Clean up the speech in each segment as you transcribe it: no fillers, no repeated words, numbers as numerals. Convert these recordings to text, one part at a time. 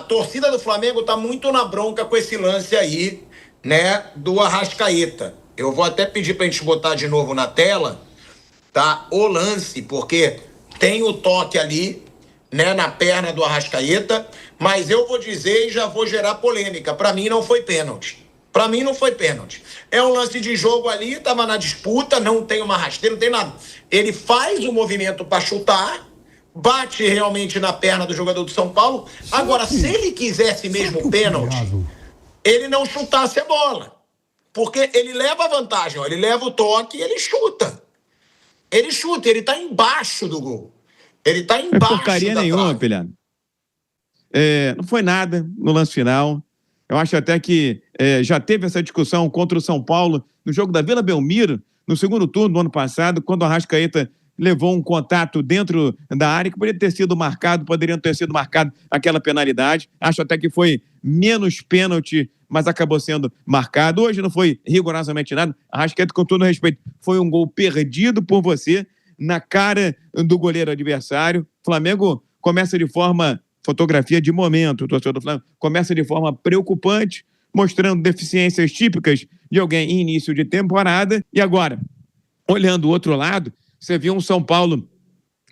torcida do Flamengo está muito na bronca com esse lance aí, né, do Arrascaeta. Eu vou até pedir para a gente botar de novo na tela, tá? O lance, porque tem o toque ali, né, na perna do Arrascaeta, mas eu vou dizer e já vou gerar polêmica. Para mim não foi pênalti. Para mim não foi pênalti. É um lance de jogo ali, estava na disputa, não tem uma rasteira, não tem nada. Ele faz o movimento para chutar, bate realmente na perna do jogador do São Paulo. Agora, se ele quisesse mesmo pênalti, ele não chutasse a bola. Porque ele leva a vantagem, ó, ele leva o toque e ele chuta. Ele chuta, ele tá embaixo do gol. Ele tá embaixo da trave. Porcaria nenhuma, Pilhado. Não foi nada no lance final. Eu acho até que já teve essa discussão contra o São Paulo no jogo da Vila Belmiro, no segundo turno do ano passado, quando o Arrascaeta levou um contato dentro da área que poderiam ter sido marcado aquela penalidade. Acho até que foi menos pênalti, mas acabou sendo marcado. Hoje não foi rigorosamente nada. Arrascaeta, com todo respeito, foi um gol perdido por você na cara do goleiro adversário. Flamengo começa de forma... Fotografia de momento, o torcedor do Flamengo começa de forma preocupante, mostrando deficiências típicas de alguém em início de temporada. E agora, olhando o outro lado, você viu um São Paulo,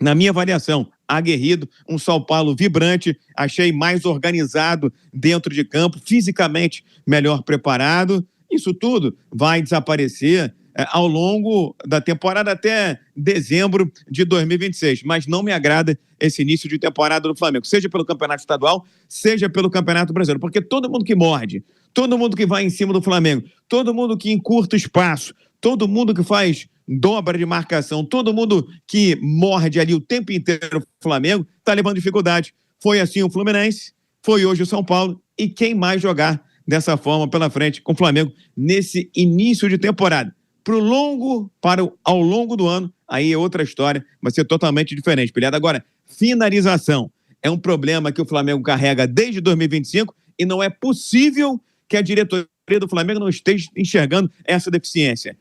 na minha avaliação, aguerrido, um São Paulo vibrante, achei mais organizado dentro de campo, fisicamente melhor preparado. Isso tudo vai desaparecer ao longo da temporada até dezembro de 2026, mas não me agrada esse início de temporada do Flamengo, seja pelo Campeonato Estadual, seja pelo Campeonato Brasileiro, porque todo mundo que morde, todo mundo que vai em cima do Flamengo, todo mundo que encurta o espaço, todo mundo que faz dobra de marcação, todo mundo que morde ali o tempo inteiro o Flamengo, tá levando dificuldade. Foi assim o Fluminense, foi hoje o São Paulo, e quem mais jogar dessa forma pela frente com o Flamengo nesse início de temporada? Ao longo do ano, aí é outra história, vai ser totalmente diferente, Pilhado. Agora, finalização é um problema que o Flamengo carrega desde 2025 e não é possível que a diretoria do Flamengo não esteja enxergando essa deficiência.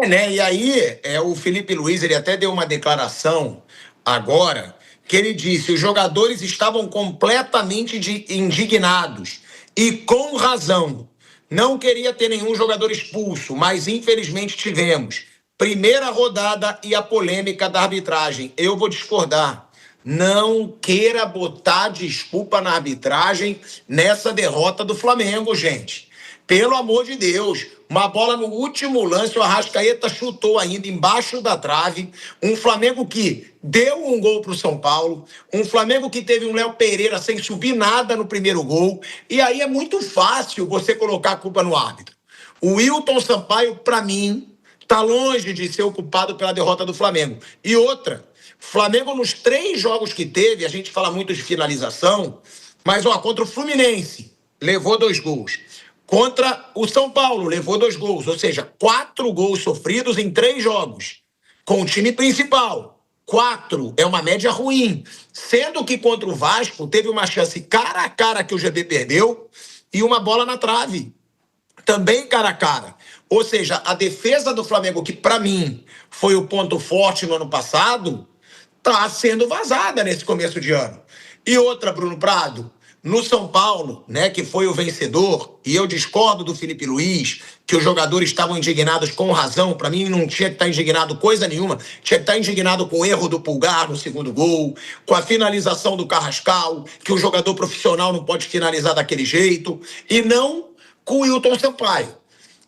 Né? E aí, o Felipe Luiz, ele até deu uma declaração agora, que ele disse: os jogadores estavam completamente indignados e com razão. Não queria ter nenhum jogador expulso, mas infelizmente tivemos. Primeira rodada e a polêmica da arbitragem. Eu vou discordar. Não queira botar desculpa na arbitragem nessa derrota do Flamengo, gente. Pelo amor de Deus. Uma bola no último lance, o Arrascaeta chutou ainda embaixo da trave. Um Flamengo que deu um gol para o São Paulo. Um Flamengo que teve um Léo Pereira sem subir nada no primeiro gol. E aí é muito fácil você colocar a culpa no árbitro. O Wilton Sampaio, para mim, está longe de ser o culpado pela derrota do Flamengo. E outra, Flamengo nos 3 jogos que teve, a gente fala muito de finalização, mas contra o Fluminense, levou 2 gols. Contra o São Paulo, levou 2 gols. Ou seja, 4 gols sofridos em 3 jogos. Com o time principal. 4 é uma média ruim. Sendo que contra o Vasco, teve uma chance cara a cara que o GB perdeu e uma bola na trave. Também cara a cara. Ou seja, a defesa do Flamengo, que para mim foi o ponto forte no ano passado, está sendo vazada nesse começo de ano. E outra, Bruno Prado, no São Paulo, né, que foi o vencedor, e eu discordo do Felipe Luiz, que os jogadores estavam indignados com razão. Para mim não tinha que estar indignado coisa nenhuma, tinha que estar indignado com o erro do Pulgar no segundo gol, com a finalização do Carrascal, que o jogador profissional não pode finalizar daquele jeito, e não com o Wilton Sampaio.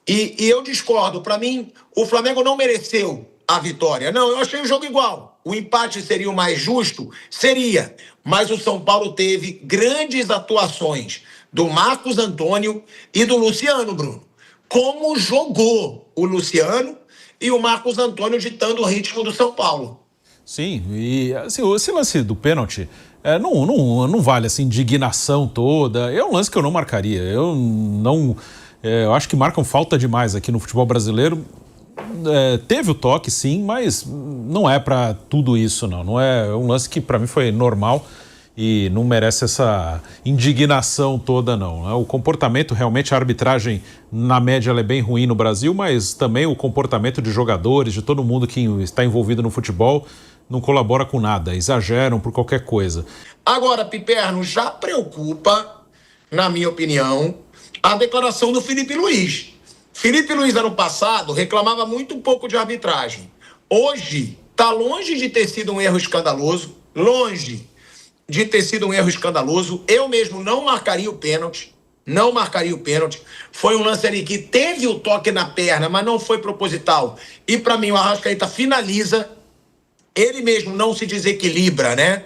E eu discordo. Para mim, o Flamengo não mereceu a vitória. Não, eu achei o jogo igual. O empate seria o mais justo? Seria. Mas o São Paulo teve grandes atuações do Marcos Antônio e do Luciano, Bruno. Como jogou o Luciano e o Marcos Antônio ditando o ritmo do São Paulo. Sim, e assim, esse lance do pênalti não vale assim, indignação toda. É um lance que eu não marcaria. Eu acho que marcam falta demais aqui no futebol brasileiro. Teve o toque, sim, mas não é para tudo isso, não. Não é um lance que para mim foi normal e não merece essa indignação toda, não. O comportamento, realmente, a arbitragem, na média, ela é bem ruim no Brasil, mas também o comportamento de jogadores, de todo mundo que está envolvido no futebol, não colabora com nada, exageram por qualquer coisa. Agora, Piperno, já preocupa, na minha opinião, a declaração do Felipe Luiz. Felipe Luiz, ano passado, reclamava muito pouco de arbitragem. Hoje, está longe de ter sido um erro escandaloso, longe de ter sido um erro escandaloso. Eu mesmo não marcaria o pênalti. Não marcaria o pênalti. Foi um lance ali que teve o toque na perna, mas não foi proposital. E para mim o Arrascaeta finaliza. Ele mesmo não se desequilibra, né?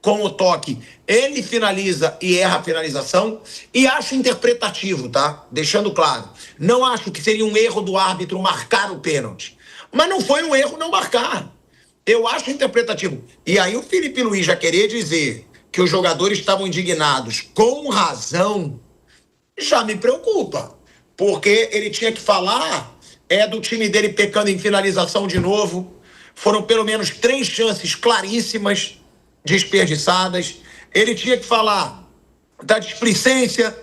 Com o toque. Ele finaliza e erra a finalização. E acho interpretativo, tá? Deixando claro. Não acho que seria um erro do árbitro marcar o pênalti. Mas não foi um erro não marcar. Eu acho interpretativo. E aí o Felipe Luiz já querer dizer que os jogadores estavam indignados com razão, já me preocupa, porque ele tinha que falar do time dele pecando em finalização de novo. Foram pelo menos 3 chances claríssimas desperdiçadas. Ele tinha que falar da displicência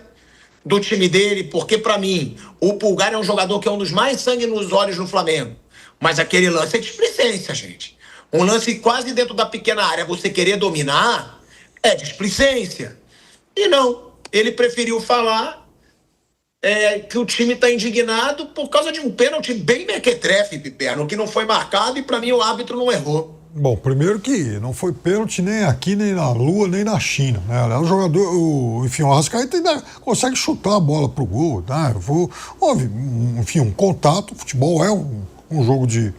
do time dele, porque para mim o Pulgar é um jogador que é um dos mais sangue nos olhos no Flamengo, mas aquele lance é displicência, gente. Um lance quase dentro da pequena área, você querer dominar é displicência. E não, ele preferiu falar que o time está indignado por causa de um pênalti bem mequetrefe, Piperno, que não foi marcado e para mim o árbitro não errou. Bom, primeiro que não foi pênalti nem aqui, nem na Lua, nem na China, né? O jogador, o Arrascaeta ainda consegue chutar a bola pro gol, tá? Houve, enfim, um contato. O futebol é um jogo de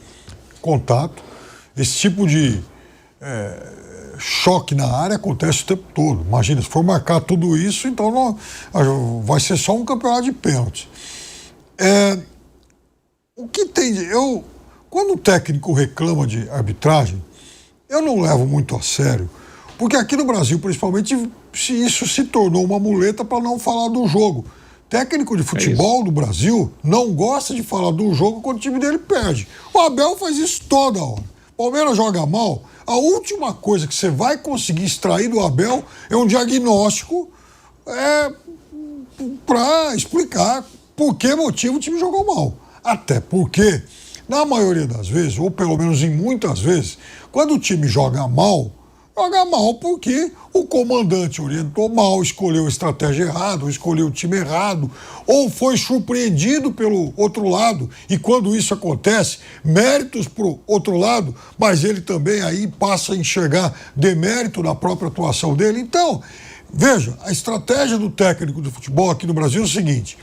contato. Esse tipo de choque na área acontece o tempo todo. Imagina, se for marcar tudo isso, então não, vai ser só um campeonato de pênalti. O que tem quando o técnico reclama de arbitragem, eu não levo muito a sério, porque aqui no Brasil, principalmente, isso se tornou uma muleta para não falar do jogo. Técnico de futebol do Brasil não gosta de falar do jogo quando o time dele perde. O Abel faz isso toda hora. O Palmeiras joga mal, a última coisa que você vai conseguir extrair do Abel é um diagnóstico para explicar por que motivo o time jogou mal. Até porque, na maioria das vezes, ou pelo menos em muitas vezes, quando o time joga mal porque o comandante orientou mal, escolheu a estratégia errada, ou escolheu o time errado, ou foi surpreendido pelo outro lado, e quando isso acontece, méritos para o outro lado, mas ele também aí passa a enxergar demérito na própria atuação dele. Então, veja, a estratégia do técnico de futebol aqui no Brasil é o seguinte: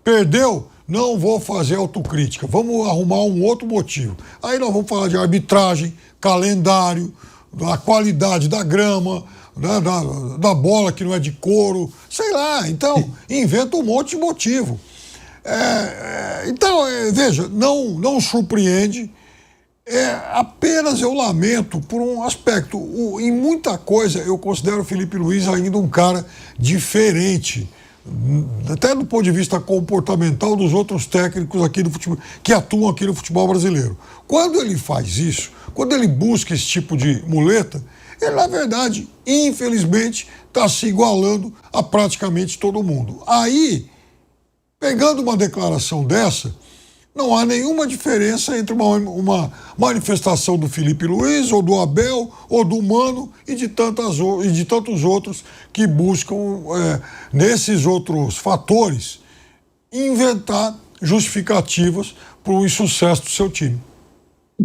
perdeu, não vou fazer autocrítica, vamos arrumar um outro motivo. Aí nós vamos falar de arbitragem, calendário, da qualidade da grama, da bola que não é de couro, sei lá. Então, inventa um monte de motivo. Então, veja, não surpreende. Apenas eu lamento por um aspecto. Em muita coisa, eu considero o Felipe Luiz ainda um cara diferente, até do ponto de vista comportamental, dos outros técnicos aqui do futebol, que atuam aqui no futebol brasileiro. Quando ele faz isso, quando ele busca esse tipo de muleta, ele, na verdade, infelizmente, está se igualando a praticamente todo mundo. Aí, pegando uma declaração dessa, não há nenhuma diferença entre uma manifestação do Felipe Luiz, ou do Abel, ou do Mano e de tantos outros que buscam, nesses outros fatores, inventar justificativas para o insucesso do seu time.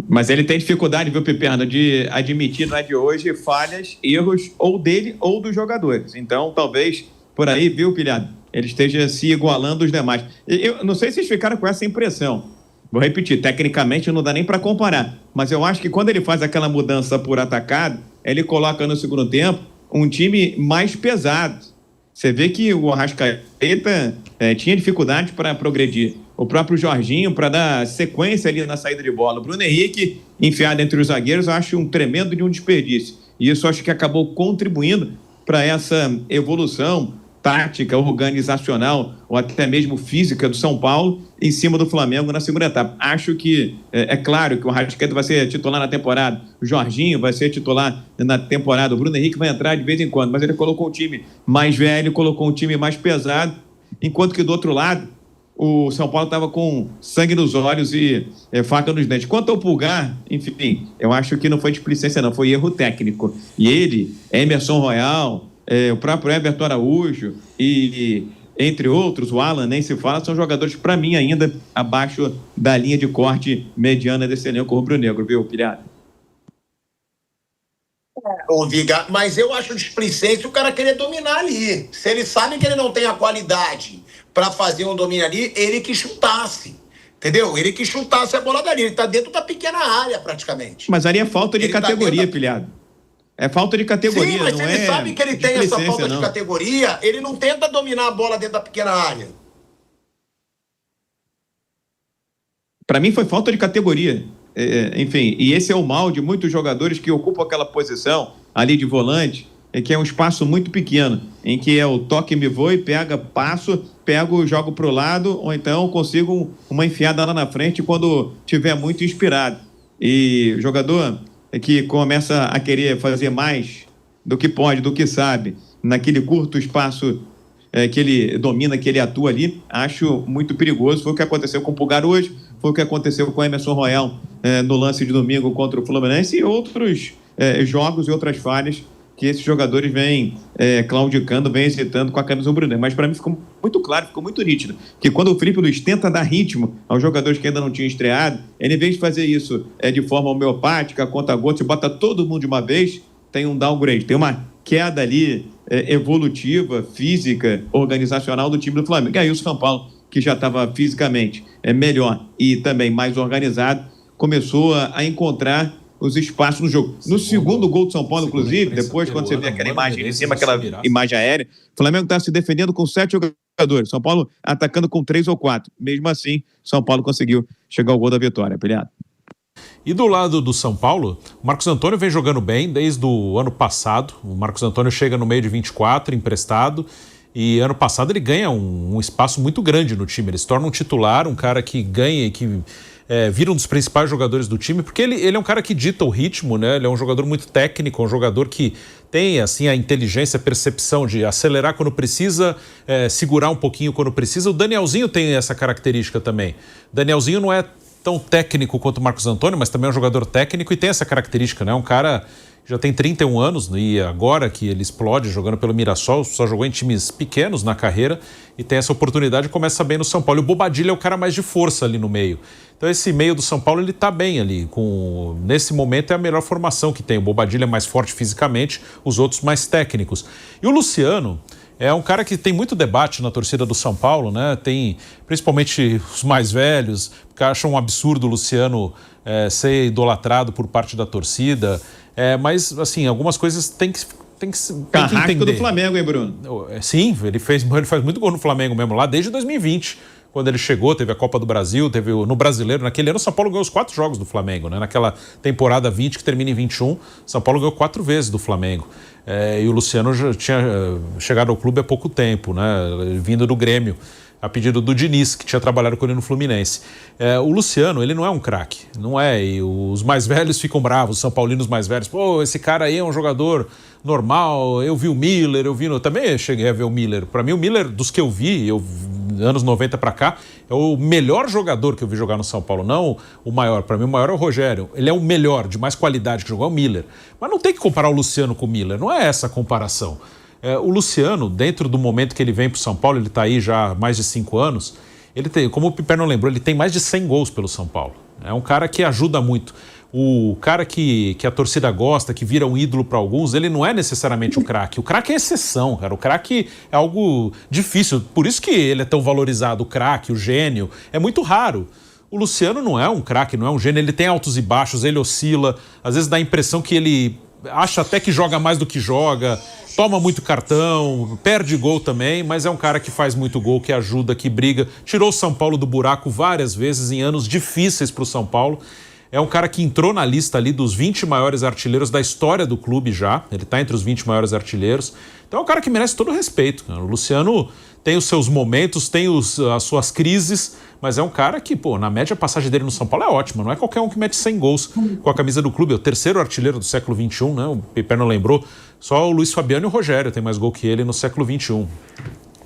Mas ele tem dificuldade, viu, Piperno, de admitir, não é de hoje, falhas, erros ou dele ou dos jogadores. Então, talvez, por aí, viu, Pilhado, ele esteja se igualando os demais. Eu não sei se vocês ficaram com essa impressão. Vou repetir, tecnicamente não dá nem para comparar, mas eu acho que quando ele faz aquela mudança por atacado, ele coloca no segundo tempo um time mais pesado. Você vê que o Arrascaeta tinha dificuldade para progredir. O próprio Jorginho, para dar sequência ali na saída de bola. O Bruno Henrique, enfiado entre os zagueiros, eu acho um tremendo de um desperdício. E isso acho que acabou contribuindo para essa evolução tática, organizacional ou até mesmo física do São Paulo em cima do Flamengo na segunda etapa. Acho que é claro que o Arrascaeta vai ser titular na temporada, o Jorginho vai ser titular na temporada, o Bruno Henrique vai entrar de vez em quando, mas ele colocou um time mais velho, colocou um time mais pesado, enquanto que do outro lado o São Paulo estava com sangue nos olhos e faca nos dentes. Quanto ao Pulgar, enfim, eu acho que não foi displicência não, foi erro técnico. E ele, Emerson Royal, o próprio Everton Araújo e entre outros, o Alan, nem se fala, são jogadores, para mim, ainda abaixo da linha de corte mediana desse elenco rubro-negro, viu, Pilhado? Viga, mas eu acho displicência o cara querer dominar ali. Se ele sabe que ele não tem a qualidade para fazer um domínio ali, ele que chutasse. Entendeu? Ele que chutasse a bola dali. Ele tá dentro da pequena área, praticamente. Mas ali é falta de categoria, Pilhado. É falta de categoria, sim, mas não se ele sabe que ele tem essa falta de categoria, ele não tenta dominar a bola dentro da pequena área. Para mim foi falta de categoria. Enfim, e esse é o mal de muitos jogadores que ocupam aquela posição ali de volante, que é um espaço muito pequeno, em que é o toque me voe, pega, passo, pego, jogo pro lado, ou então consigo uma enfiada lá na frente quando tiver muito inspirado. E o jogador que começa a querer fazer mais do que pode, do que sabe, naquele curto espaço que ele domina, que ele atua ali, acho muito perigoso. Foi o que aconteceu com o Pulgar hoje, foi o que aconteceu com o Emerson Royal no lance de domingo contra o Fluminense e outros jogos e outras falhas que esses jogadores vêm claudicando, vêm hesitando com a camisa rubro-negra. Mas para mim ficou muito claro, ficou muito nítido, que quando o Felipe Luiz tenta dar ritmo aos jogadores que ainda não tinham estreado, ele, em vez de fazer isso de forma homeopática, conta-gotas, e bota todo mundo de uma vez, tem um downgrade, tem uma queda ali evolutiva, física, organizacional do time do Flamengo. E aí o São Paulo, que já estava fisicamente melhor e também mais organizado, começou a encontrar os espaços no jogo. No segundo gol do São Paulo, inclusive, depois quando você vê aquela imagem em cima, aquela imagem aérea, o Flamengo está se defendendo com 7 jogadores, São Paulo atacando com 3 ou 4. Mesmo assim, São Paulo conseguiu chegar ao gol da vitória, Pilhado. E do lado do São Paulo, o Marcos Antônio vem jogando bem desde o ano passado. O Marcos Antônio chega no meio de 24, emprestado, e ano passado ele ganha um espaço muito grande no time. Ele se torna um titular, um cara que ganha e que vira um dos principais jogadores do time, porque ele é um cara que dita o ritmo, né? Ele é um jogador muito técnico, um jogador que tem assim a inteligência, a percepção de acelerar quando precisa, segurar um pouquinho quando precisa. O Danielzinho tem essa característica também. O Danielzinho não é tão técnico quanto o Marcos Antônio, mas também é um jogador técnico e tem essa característica, né? Um cara já tem 31 anos e agora que ele explode jogando pelo Mirassol, só jogou em times pequenos na carreira e tem essa oportunidade e começa bem no São Paulo. E o Bobadilla é o cara mais de força ali no meio. Então esse meio do São Paulo, ele tá bem ali. Nesse momento é a melhor formação que tem. O Bobadilla é mais forte fisicamente, os outros mais técnicos. E o Luciano é um cara que tem muito debate na torcida do São Paulo, né? Tem principalmente os mais velhos, que acham um absurdo o Luciano ser idolatrado por parte da torcida. Mas, assim, algumas coisas tem que entender. Do Flamengo, hein, Bruno? Sim, ele faz muito gol no Flamengo mesmo, lá desde 2020. Quando ele chegou, teve a Copa do Brasil, teve no Brasileiro. Naquele ano, o São Paulo ganhou os 4 jogos do Flamengo, né? Naquela temporada 20, que termina em 21, São Paulo ganhou 4 vezes do Flamengo. E o Luciano já tinha chegado ao clube há pouco tempo, né? Vindo do Grêmio, a pedido do Diniz, que tinha trabalhado com ele no Fluminense. O Luciano, ele não é um craque, não é. E os mais velhos ficam bravos, os são paulinos mais velhos. Pô, esse cara aí é um jogador normal, eu vi o Miller, também cheguei a ver o Miller. Para mim, o Miller, dos que eu vi, anos 90 para cá, é o melhor jogador que eu vi jogar no São Paulo, não o maior. Para mim, o maior é o Rogério. Ele é o melhor, de mais qualidade que jogou, é o Miller. Mas não tem que comparar o Luciano com o Miller, não é essa a comparação. O Luciano, dentro do momento que ele vem para o São Paulo, ele está aí já há mais de 5 anos, ele tem, como o Piper não lembrou, ele tem mais de 100 gols pelo São Paulo. É um cara que ajuda muito. O cara que a torcida gosta, que vira um ídolo para alguns, ele não é necessariamente o craque. O craque é exceção, cara. O craque é algo difícil. Por isso que ele é tão valorizado. O craque, o gênio, é muito raro. O Luciano não é um craque, não é um gênio. Ele tem altos e baixos, ele oscila. Às vezes dá a impressão que ele acha até que joga mais do que joga, toma muito cartão, perde gol também, mas é um cara que faz muito gol, que ajuda, que briga. Tirou o São Paulo do buraco várias vezes em anos difíceis para o São Paulo. É um cara que entrou na lista ali dos 20 maiores artilheiros da história do clube já. Ele está entre os 20 maiores artilheiros. Então é um cara que merece todo o respeito, cara. O Luciano tem os seus momentos, tem as suas crises, mas é um cara que, na média a passagem dele no São Paulo é ótima. Não é qualquer um que mete 100 gols com a camisa do clube. É o terceiro artilheiro do século XXI, né? O Piper não lembrou. Só o Luiz Fabiano e o Rogério tem mais gol que ele no século XXI.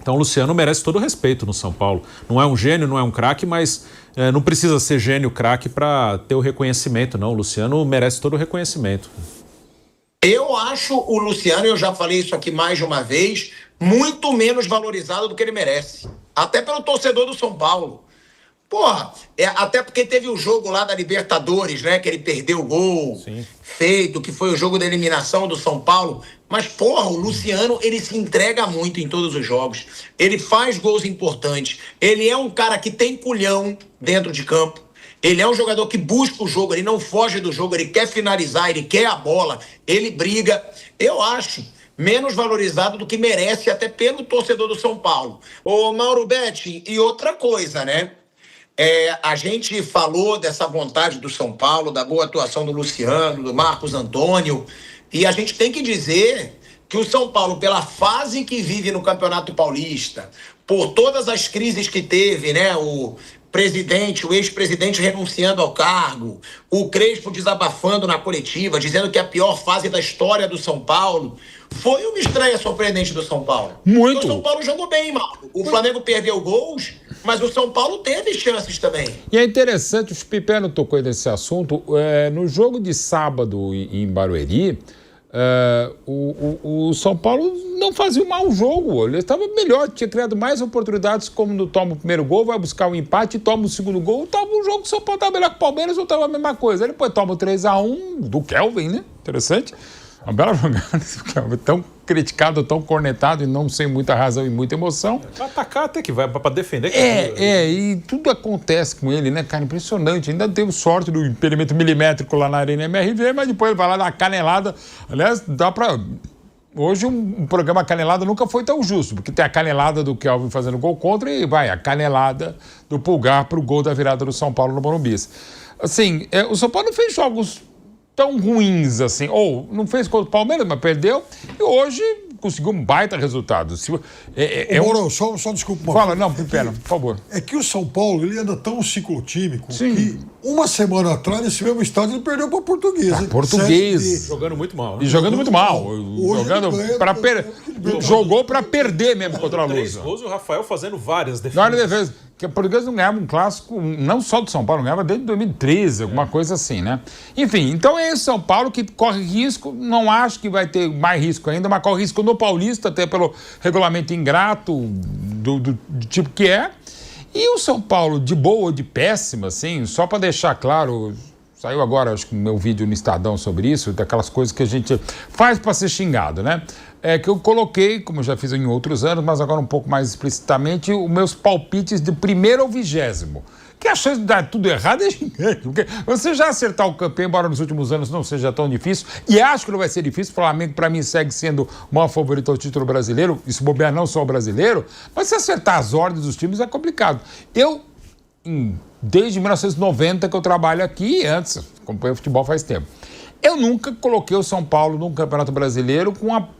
Então o Luciano merece todo o respeito no São Paulo. Não é um gênio, não é um craque, mas não precisa ser gênio, craque para ter o reconhecimento, não. O Luciano merece todo o reconhecimento. Eu acho o Luciano, eu já falei isso aqui mais de uma vez, muito menos valorizado do que ele merece. Até pelo torcedor do São Paulo. Porra, até porque teve o jogo lá da Libertadores, né? Que ele perdeu o gol. Sim. Feito, que foi o jogo da eliminação do São Paulo. Mas, porra, o Luciano, ele se entrega muito em todos os jogos. Ele faz gols importantes. Ele é um cara que tem culhão dentro de campo. Ele é um jogador que busca o jogo, ele não foge do jogo, ele quer finalizar, ele quer a bola, ele briga. Eu acho menos valorizado do que merece, até pelo torcedor do São Paulo. Ô, Mauro Betti, e outra coisa, né? A gente falou dessa vontade do São Paulo, da boa atuação do Luciano, do Marcos Antônio, e a gente tem que dizer que o São Paulo, pela fase que vive no Campeonato Paulista, por todas as crises que teve, né? O ex-presidente renunciando ao cargo, o Crespo desabafando na coletiva, dizendo que é a pior fase da história do São Paulo. Foi uma estreia surpreendente do São Paulo. Muito. O São Paulo jogou bem, Marco. O Flamengo perdeu gols, mas o São Paulo teve chances também. E é interessante, o Pipeno tocou nesse assunto, no jogo de sábado em Barueri, o São Paulo não fazia um mau jogo, ele estava melhor, tinha criado mais oportunidades, como no toma o primeiro gol, vai buscar o empate, toma o segundo gol, tava um jogo que o São Paulo estava melhor que o Palmeiras, ou estava a mesma coisa. Aí depois toma o 3-1 do Kelvin, né? Interessante. Uma bela jogada, tão criticado, tão cornetado e não sem muita razão e muita emoção. Vai atacar até que vai, para defender. E tudo acontece com ele, né, cara? Impressionante. Ainda teve sorte do impedimento milimétrico lá na Arena MRV, mas depois ele vai lá dar uma canelada. Aliás, dá pra... Hoje um programa canelada nunca foi tão justo, porque tem a canelada do Kelvin fazendo gol contra e vai a canelada do Pulgar pro gol da virada do São Paulo no Morumbi. Assim, o São Paulo não fez jogos tão ruins assim, ou não fez contra o Palmeiras, mas perdeu, e hoje conseguiu um baita resultado. Moro, só desculpa. Fala, não, Pipena, por favor. É que o São Paulo, ele anda tão ciclotímico que uma semana atrás, nesse mesmo estádio, ele perdeu para Portuguesa. Português. Jogando muito mal. Né? E jogando muito mal. Jogou para perder mesmo contra a Luz. E o Rafael fazendo várias defesas. Que a Portuguesa não ganhava um clássico, não só do São Paulo, ganhava desde 2013, alguma coisa assim, né? Enfim, então é esse São Paulo que corre risco, não acho que vai ter mais risco ainda, mas corre risco no Paulista, até pelo regulamento ingrato do tipo que é. E o São Paulo, de boa ou de péssima, assim, só para deixar claro, saiu agora, acho que meu vídeo no Estadão sobre isso, daquelas coisas que a gente faz para ser xingado, né? Que eu coloquei, como eu já fiz em outros anos, mas agora um pouco mais explicitamente, os meus palpites de 1º ao 20º. Que a chance de dar tudo errado é gigante. Porque você já acertar o campeão, embora nos últimos anos não seja tão difícil, e acho que não vai ser difícil, o Flamengo, para mim, segue sendo o maior favorito ao título brasileiro, e se bobear não só o brasileiro, mas se acertar as ordens dos times é complicado. Desde 1990 que eu trabalho aqui, antes, acompanho futebol faz tempo, eu nunca coloquei o São Paulo num Campeonato Brasileiro com uma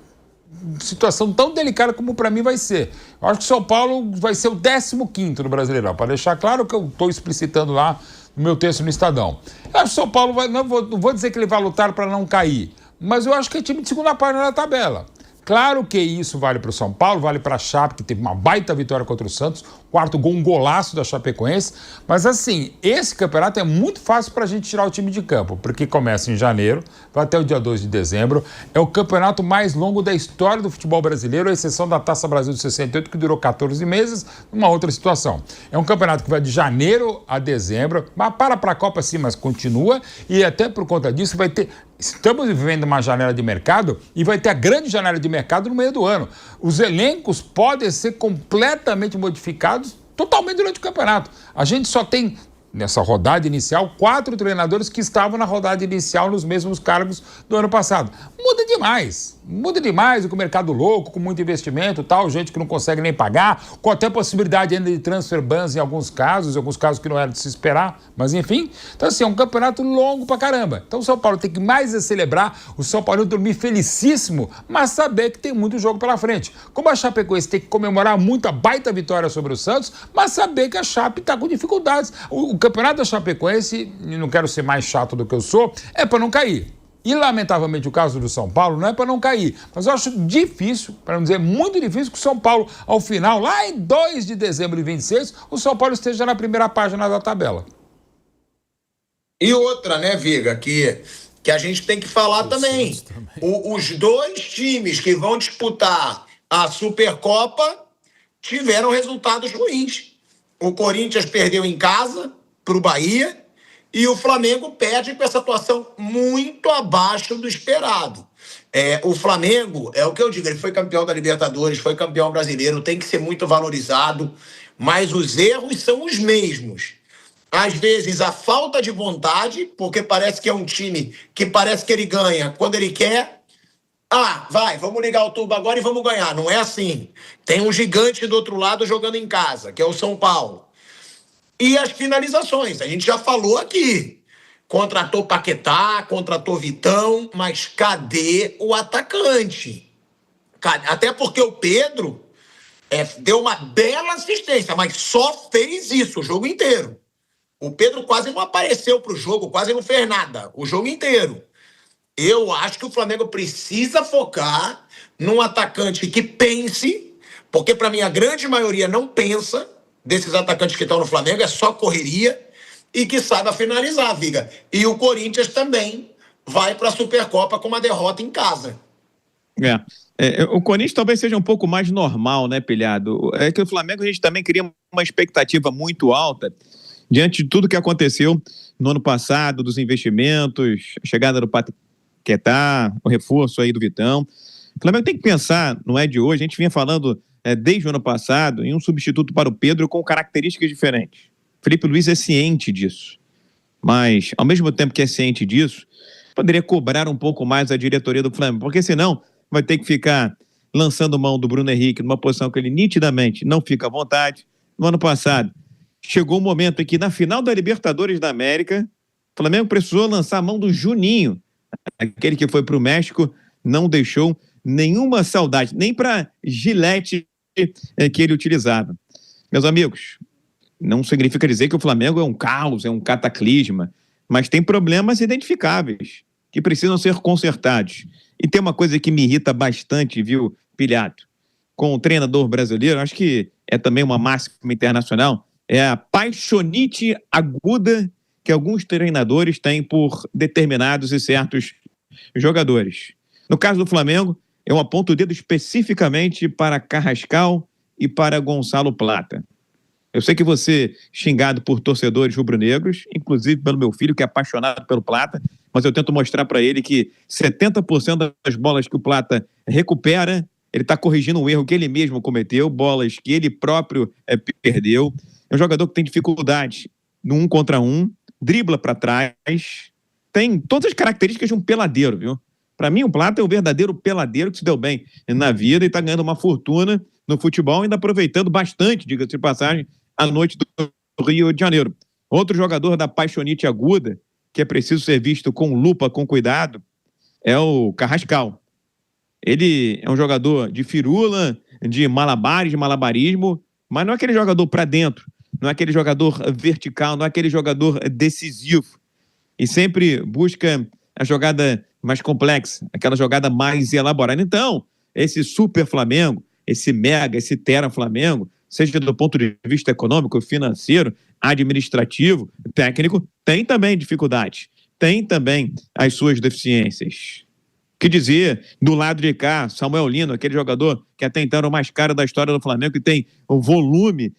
situação tão delicada como para mim vai ser. Eu acho que o São Paulo vai ser o 15º no Brasileirão, para deixar claro que eu estou explicitando lá no meu texto no Estadão. Eu acho que o São Paulo não vou dizer que ele vai lutar para não cair, mas eu acho que é time de segunda página da tabela. Claro que isso vale para o São Paulo, vale para a Chape, que teve uma baita vitória contra o Santos, 4º gol, um golaço da Chapecoense, mas assim, esse campeonato é muito fácil para a gente tirar o time de campo, porque começa em janeiro, vai até o dia 2 de dezembro, é o campeonato mais longo da história do futebol brasileiro, à exceção da Taça Brasil de 68, que durou 14 meses, numa outra situação. É um campeonato que vai de janeiro a dezembro, mas para a Copa sim, mas continua, e até por conta disso vai ter... Estamos vivendo uma janela de mercado e vai ter a grande janela de mercado no meio do ano. Os elencos podem ser completamente modificados totalmente durante o campeonato. A gente só tem, nessa rodada inicial, 4 treinadores que estavam na rodada inicial nos mesmos cargos do ano passado. Muda demais com o mercado louco, com muito investimento, tal, gente que não consegue nem pagar, com até possibilidade ainda de transfer bans em alguns casos que não era de se esperar, mas enfim. Então assim, é um campeonato longo pra caramba. Então o São Paulo tem que mais celebrar, o São Paulo dormir felicíssimo, mas saber que tem muito jogo pela frente. Como a Chapecoense tem que comemorar muito a baita vitória sobre o Santos, mas saber que a Chape tá com dificuldades. O campeonato da Chapecoense, não quero ser mais chato do que eu sou, é para não cair. E, lamentavelmente, o caso do São Paulo não é para não cair, mas eu acho difícil, para não dizer muito difícil, que o São Paulo, ao final, lá em 2 de dezembro de 26, o São Paulo esteja na primeira página da tabela. E outra, né, Viga, que a gente tem que falar também. Os dois times que vão disputar a Supercopa tiveram resultados ruins. O Corinthians perdeu em casa para o Bahia e o Flamengo perde com essa atuação muito abaixo do esperado. O Flamengo, é o que eu digo, ele foi campeão da Libertadores, foi campeão brasileiro, tem que ser muito valorizado, mas os erros são os mesmos. Às vezes a falta de vontade, porque parece que é um time que parece que ele ganha quando ele quer. Vamos ligar o tubo agora e vamos ganhar. Não é assim. Tem um gigante do outro lado jogando em casa, que é o São Paulo. E as finalizações, a gente já falou aqui. Contratou Paquetá, contratou Vitão, mas cadê o atacante? Até porque o Pedro deu uma bela assistência, mas só fez isso o jogo inteiro. O Pedro quase não apareceu para o jogo, quase não fez nada, o jogo inteiro. Eu acho que o Flamengo precisa focar num atacante que pense, porque para mim a grande maioria não pensa, desses atacantes que estão no Flamengo, é só correria, e que saiba finalizar, Viga. E o Corinthians também vai para a Supercopa com uma derrota em casa. O Corinthians talvez seja um pouco mais normal, né, Pilhado? É que o Flamengo a gente também queria uma expectativa muito alta, diante de tudo que aconteceu no ano passado, dos investimentos, a chegada do Paquetá, o reforço aí do Vitão. O Flamengo tem que pensar, não é de hoje, a gente vinha falando desde o ano passado, em um substituto para o Pedro com características diferentes. Felipe Luiz é ciente disso, mas ao mesmo tempo que é ciente disso, poderia cobrar um pouco mais a diretoria do Flamengo, porque senão vai ter que ficar lançando mão do Bruno Henrique numa posição que ele nitidamente não fica à vontade. No ano passado, chegou um momento em que, na final da Libertadores da América, o Flamengo precisou lançar a mão do Juninho. Aquele que foi para o México não deixou nenhuma saudade, nem para gilete que ele utilizava. Meus amigos, não significa dizer que o Flamengo é um caos, é um cataclisma, mas tem problemas identificáveis que precisam ser consertados. E tem uma coisa que me irrita bastante, viu, Pilhado? Com o treinador brasileiro, acho que é também uma máxima internacional, é a paixonite aguda que alguns treinadores têm por determinados e certos jogadores. No caso do Flamengo, eu aponto o dedo especificamente para Carrascal e para Gonçalo Plata. Eu sei que você xingado por torcedores rubro-negros, inclusive pelo meu filho, que é apaixonado pelo Plata, mas eu tento mostrar para ele que 70% das bolas que o Plata recupera, ele está corrigindo um erro que ele mesmo cometeu, bolas que ele próprio perdeu. É um jogador que tem dificuldade no 1 contra 1, dribla para trás, tem todas as características de um peladeiro, viu? Para mim, o Plata é o verdadeiro peladeiro que se deu bem na vida e está ganhando uma fortuna no futebol, ainda aproveitando bastante, diga-se de passagem, a noite do Rio de Janeiro. Outro jogador da paixonite aguda, que é preciso ser visto com lupa, com cuidado, é o Carrascal. Ele é um jogador de firula, de malabares, de malabarismo, mas não é aquele jogador para dentro, não é aquele jogador vertical, não é aquele jogador decisivo. E sempre busca a jogada mais complexa, aquela jogada mais elaborada. Então, esse super Flamengo, esse mega, esse tera Flamengo, seja do ponto de vista econômico, financeiro, administrativo, técnico, tem também dificuldades, tem também as suas deficiências. Que dizer, do lado de cá, Samuel Lino, aquele jogador que até então era o mais caro da história do Flamengo, que tem um volume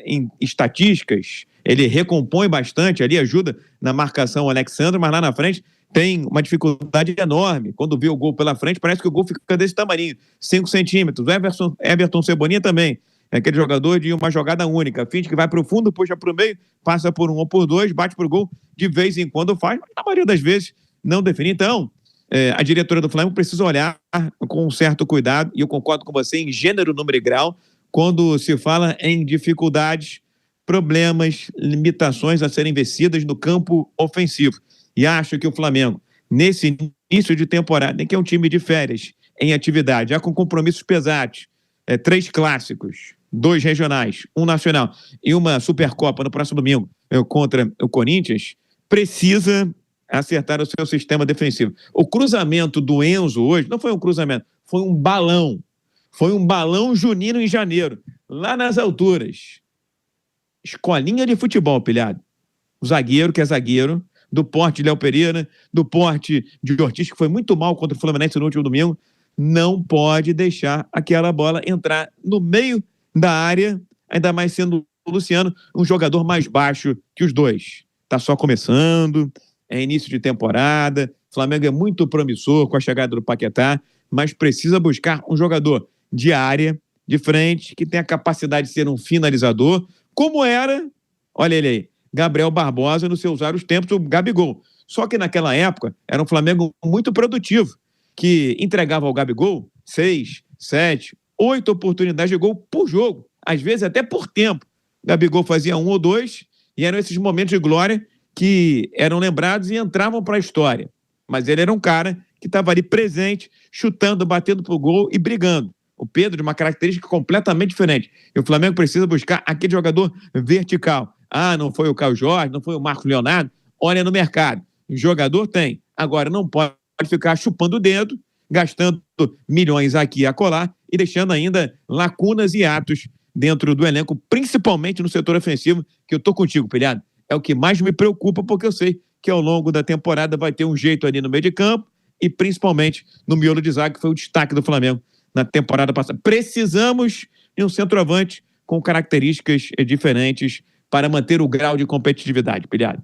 em estatísticas, ele recompõe bastante, ali ajuda na marcação o Alexandre, mas lá na frente tem uma dificuldade enorme. Quando vê o gol pela frente, parece que o gol fica desse tamanho, 5 centímetros. O Everton Cebolinha também, é aquele jogador de uma jogada única, finge que vai para o fundo, puxa para o meio, passa por um ou por dois, bate para o gol, de vez em quando faz, mas na maioria das vezes não define. Então, a diretoria do Flamengo precisa olhar com um certo cuidado, e eu concordo com você em gênero, número e grau, quando se fala em dificuldades, problemas, limitações a serem vencidas no campo ofensivo. E acho que o Flamengo, nesse início de temporada, em que é um time de férias, em atividade, já com compromissos pesados, 3 clássicos, 2 regionais, 1 nacional e uma Supercopa no próximo domingo contra o Corinthians, precisa acertar o seu sistema defensivo. O cruzamento do Enzo hoje não foi um cruzamento, foi um balão. Foi um balão junino em janeiro, lá nas alturas. Escolinha de futebol, pilhado. O zagueiro, que é zagueiro, do porte de Léo Pereira, do porte de Ortiz, que foi muito mal contra o Fluminense no último domingo, não pode deixar aquela bola entrar no meio da área, ainda mais sendo o Luciano um jogador mais baixo que os dois. Tá só começando, é início de temporada, o Flamengo é muito promissor com a chegada do Paquetá, mas precisa buscar um jogador de área, de frente, que tem a capacidade de ser um finalizador, como era, olha ele aí, Gabriel Barbosa nos seus vários tempos, o Gabigol. Só que naquela época era um Flamengo muito produtivo, que entregava ao Gabigol 6, 7, 8 oportunidades de gol por jogo, às vezes até por tempo. O Gabigol fazia 1 ou 2, e eram esses momentos de glória que eram lembrados e entravam para a história. Mas ele era um cara que estava ali presente, chutando, batendo pro gol e brigando. O Pedro, de uma característica completamente diferente. E o Flamengo precisa buscar aquele jogador vertical. Ah, não foi o Caio Jorge, não foi o Marcos Leonardo. Olha no mercado. O jogador tem. Agora, não pode ficar chupando o dedo, gastando milhões aqui e acolá e deixando ainda lacunas e atos dentro do elenco, principalmente no setor ofensivo, que eu tô contigo, Pilhado. É o que mais me preocupa, porque eu sei que ao longo da temporada vai ter um jeito ali no meio de campo e principalmente no miolo de zaga, que foi o destaque do Flamengo na temporada passada. Precisamos de um centroavante com características diferentes para manter o grau de competitividade, Pilhado.